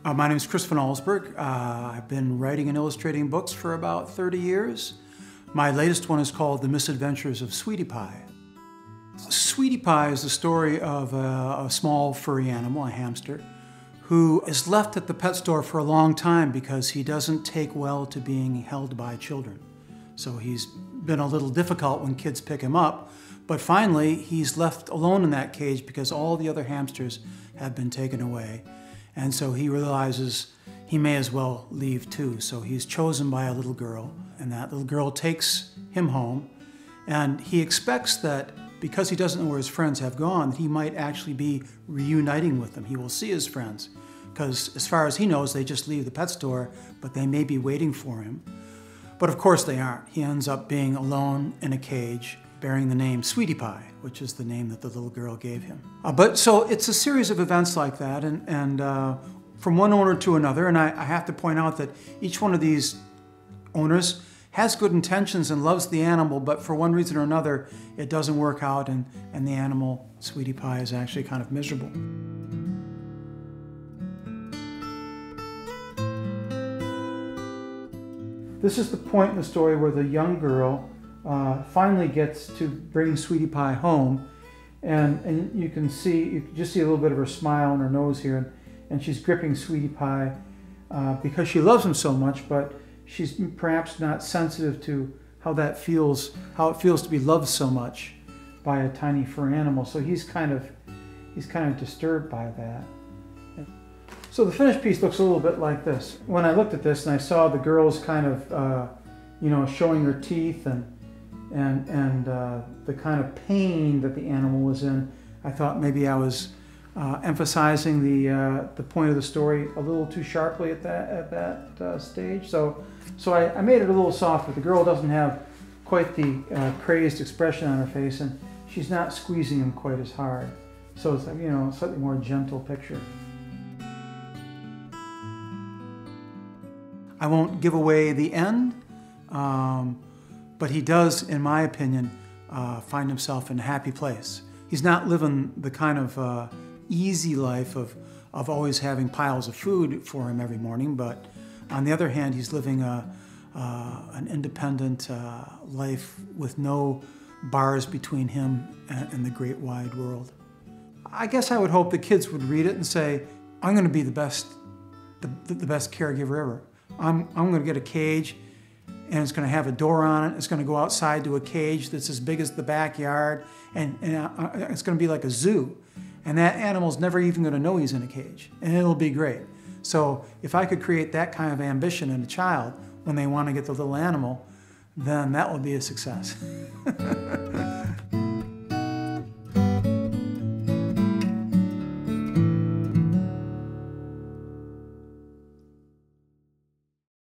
My name is Chris Van Allsburg. I've been writing and illustrating books for about 30 years. My latest one is called The Misadventures of Sweetie Pie. Sweetie Pie is the story of a small furry animal, a hamster, who is left at the pet store for a long time because he doesn't take well to being held by children. So he's been a little difficult when kids pick him up, but finally he's left alone in that cage because all the other hamsters have been taken away. And so he realizes he may as well leave too. So he's chosen by a little girl, and that little girl takes him home. And he expects that because he doesn't know where his friends have gone, that he might actually be reuniting with them. He will see his friends, because as far as he knows, they just leave the pet store, but they may be waiting for him. But of course they aren't. He ends up being alone in a cage, bearing the name Sweetie Pie, which is the name that the little girl gave him. But so it's a series of events like that, and from one owner to another, and I have to point out that each one of these owners has good intentions and loves the animal, but for one reason or another, it doesn't work out, and the animal, Sweetie Pie, is actually kind of miserable. This is the point in the story where the young girl finally gets to bring Sweetie Pie home, and you can just see a little bit of her smile on her nose here, and she's gripping Sweetie Pie because she loves him so much, but she's perhaps not sensitive to how it feels to be loved so much by a tiny fur animal. So he's kind of disturbed by that. So the finished piece looks a little bit like this. When I looked at this and I saw the girls kind of showing her teeth and the kind of pain that the animal was in, I thought maybe I was emphasizing the point of the story a little too sharply at that stage. So I made it a little softer. The girl doesn't have quite the crazed expression on her face, and she's not squeezing him quite as hard. So it's a slightly more gentle picture. I won't give away the end, but he does, in my opinion, find himself in a happy place. He's not living the kind of easy life of always having piles of food for him every morning, but on the other hand, he's living an independent life with no bars between him and the great wide world. I guess I would hope the kids would read it and say, I'm going to be the best caregiver ever. I'm going to get a cage, and it's going to have a door on it. It's going to go outside to a cage that's as big as the backyard, and it's going to be like a zoo. And that animal's never even going to know he's in a cage, and it'll be great. So if I could create that kind of ambition in a child when they want to get the little animal, then that would be a success.